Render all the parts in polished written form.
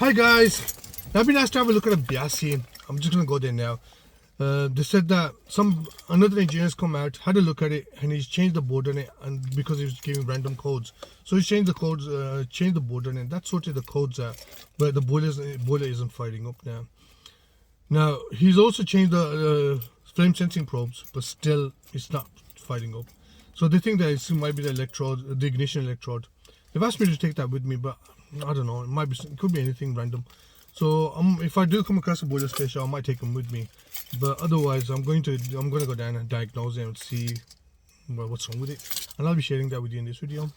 Hi guys, I've been asked to have a look at a Biasi. I'm just gonna go there now. They said that another engineer's come out, had a look at it, and he's changed the board on it, and because he was giving random codes, so he's changed the codes, changed the board on it. That sorted the codes out, but the boiler isn't firing up now. Now he's also changed the flame sensing probes, but still it's not firing up. So they think that it might be the electrode, the ignition electrode. They've asked me to take that with me, but I don't know. It could be anything random. So if I do come across a boiler station, I might take them with me. But otherwise, I'm gonna go down and diagnose it and see what's wrong with it, and I'll be sharing that with you in this video.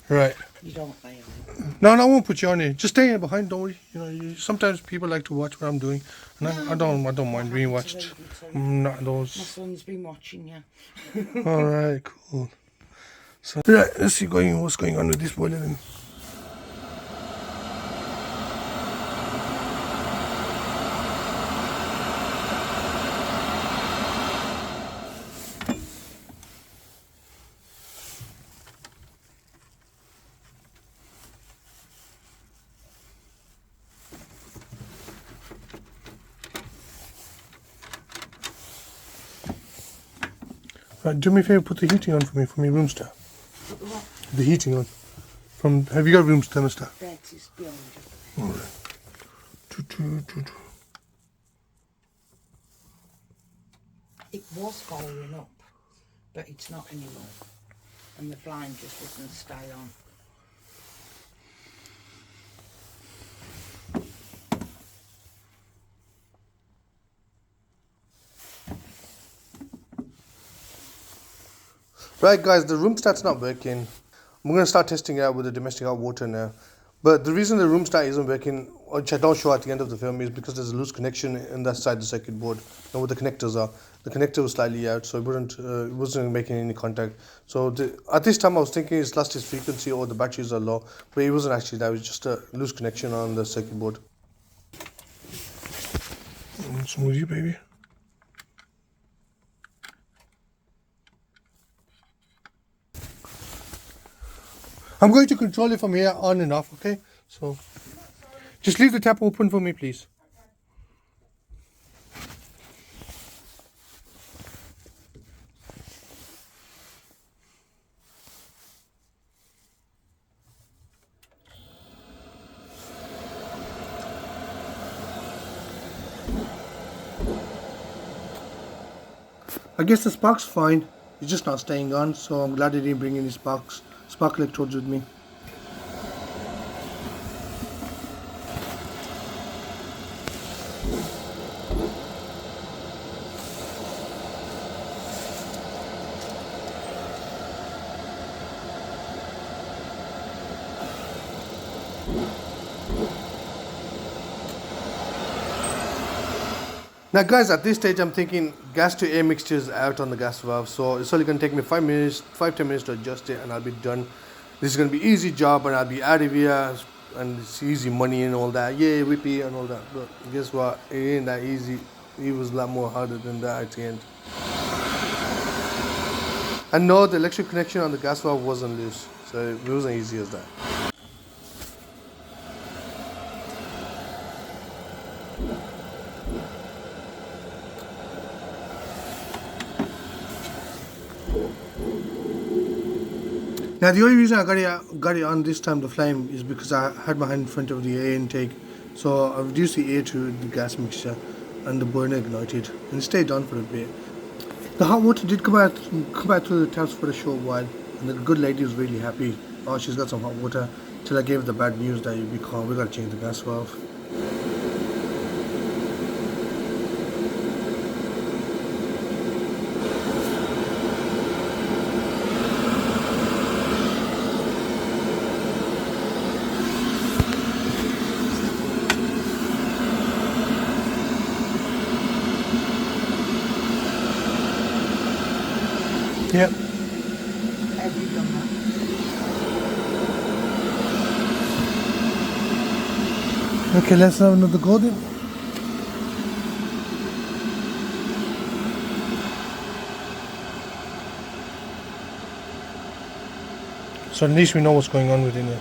Right. You don't play on it. No, I won't put you on it. Just stay in behind. Don't worry. Sometimes people like to watch what I'm doing, and I don't mind being watched. Not those. My son's been watching you. All right, cool. So right, let's see what's going on with this boiler then. Right, do me a favor, put the heating on for me room star. The heating on. Have you got room thermostat? That is beyond you. Alright. It was going up, but it's not anymore. And the flame just doesn't stay on. Right guys, the room start's not working. I'm going to start testing it out with the domestic hot water now. But the reason the room start isn't working, which I don't show at the end of the film, is because there's a loose connection in that side of the circuit board. And where the connectors are. The connector was slightly out, so it wasn't making any contact. So at this time I was thinking it's lost its frequency or the batteries are low. But it wasn't actually that, it was just a loose connection on the circuit board. Smoothie, baby. I'm going to control it from here on and off, okay? So, just leave the tap open for me, please. I guess the spark's fine. It's just not staying on, so I'm glad I didn't bring any spark electrodes with me. Now guys, at this stage I'm thinking gas to air mixture is out on the gas valve, so it's only going to take me 5-10 minutes to adjust it and I'll be done. This is going to be easy job and I'll be out of here and it's easy money and all that, yeah, whippy and all that. But guess what, it ain't that easy. It was a lot more harder than that at the end. And no, the electric connection on the gas valve wasn't loose, so it wasn't easy as that. Now the only reason I got it on this time, the flame, is because I had my hand in front of the air intake. So I reduced the air to the gas mixture and the burner ignited and it stayed on for a bit. The hot water did come out through the taps for a short while and the good lady was really happy. Oh, she's got some hot water, till I gave her the bad news that we got to change the gas valve. Yep. Have you done that? Okay, let's have another go then. So at least we know what's going on within it.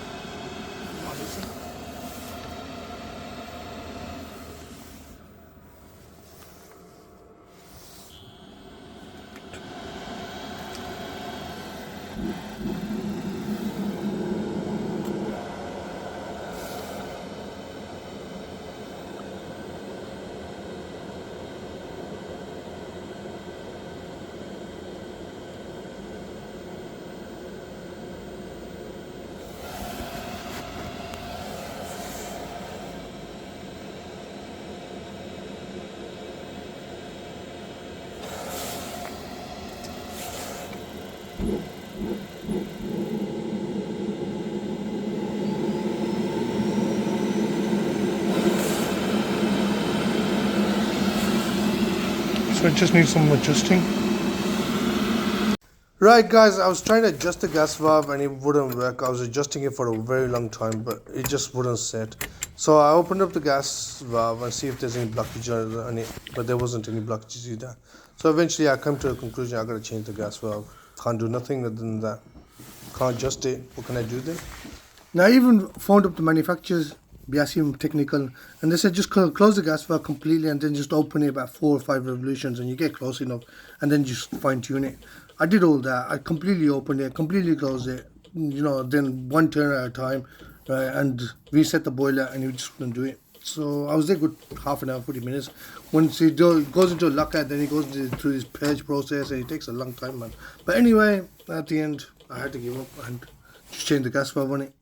So it just needs some adjusting. Right guys, I was trying to adjust the gas valve and it wouldn't work. I was adjusting it for a very long time, but it just wouldn't set. So I opened up the gas valve and see if there's any blockage on it, but there wasn't any blockages either. So eventually I come to a conclusion, I gotta change the gas valve. Can't do nothing other than that. Can't adjust it. What can I do then? Now I even phoned up the manufacturers, Biasi Technical, and they said just close the gas valve completely and then just open it about 4 or 5 revolutions and you get close enough and then just fine tune it. I did all that. I completely opened it, completely closed it, you know, then one turn at a time, and reset the boiler and you just couldn't do it. So I was there good half an hour, 40 minutes. Once it goes into a lockout, then it goes through this purge process and it takes a long time, man. But anyway, at the end, I had to give up and just change the gas valve on it.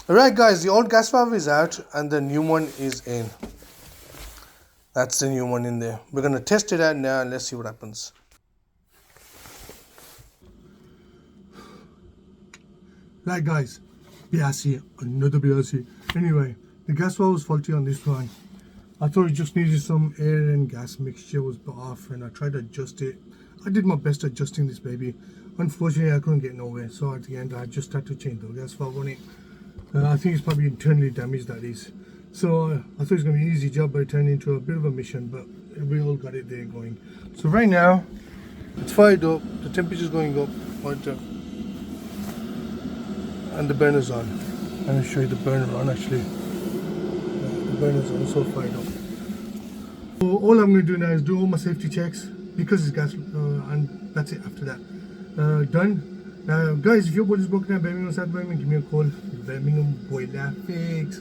Alright guys, the old gas valve is out and the new one is in. That's the new one in there. We're going to test it out now and let's see what happens. Right guys, Biasi, another Biasi. Anyway, the gas valve was faulty on this one. I thought it just needed some air and gas mixture was off and I tried to adjust it. I did my best adjusting this baby. Unfortunately I couldn't get nowhere, so at the end I just had to change the gas valve on it. I think it's probably internally damaged, that is. So I thought it was going to be an easy job, but it turned into a bit of a mission, but we all got it there going. So right now, it's fired up, the temperature's going up, and the burner's on. I'm going to show you the burner on actually. The burner's also fired up. So all I'm going to do now is do all my safety checks, because it's gas, and that's it after that. Done. Now guys, if your boiler is broken down Birmingham, South Birmingham, give me a call. Birmingham Boiler Fix.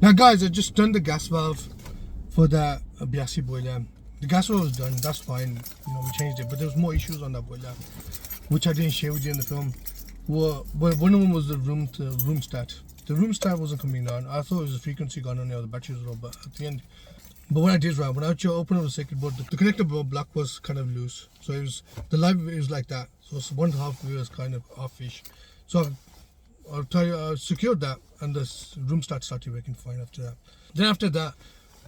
Now guys, I just done the gas valve for the Biasi boiler. The gas valve was done, that's fine, you know, we changed it, but there was more issues on that boiler, which I didn't share with you in the film. Well, one of them was the room stat. The room stat wasn't coming on. I thought it was the frequency gone on there, the battery was low, but at the end, but what I did, right, when I opened up the circuit board, the connector block was kind of loose, so it was, the live it was like that, so one half of it was kind of off-ish. So I'll tell you, I secured that and the room started working fine after that. Then after that,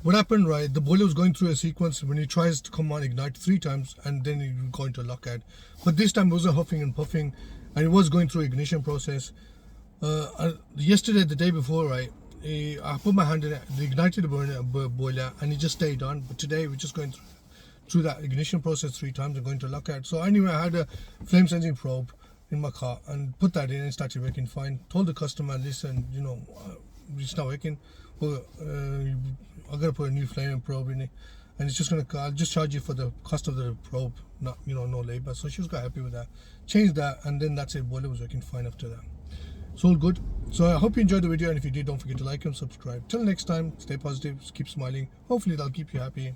what happened, right, the boiler was going through a sequence when it tries to come on, ignite 3 times and then it would go into lockout. But this time it wasn't huffing and puffing and it was going through ignition process. Yesterday, the day before, right, I put my hand in it, ignited the boiler and it just stayed on. But today we're just going through that ignition process 3 times and going to lockout. So anyway, I had a flame sensing probe in my car and put that in and started working fine. Told the customer, listen, you know, it's not working. Well, I gotta put a new flame probe in it. and it's just gonna, I'll just charge you for the cost of the probe, not, you know, no labor. So she was quite happy with that. Changed that, and then that's it. Boiler was working fine after that. It's all good. So I hope you enjoyed the video, and if you did, don't forget to like and subscribe. Till next time, stay positive, keep smiling. Hopefully that'll keep you happy.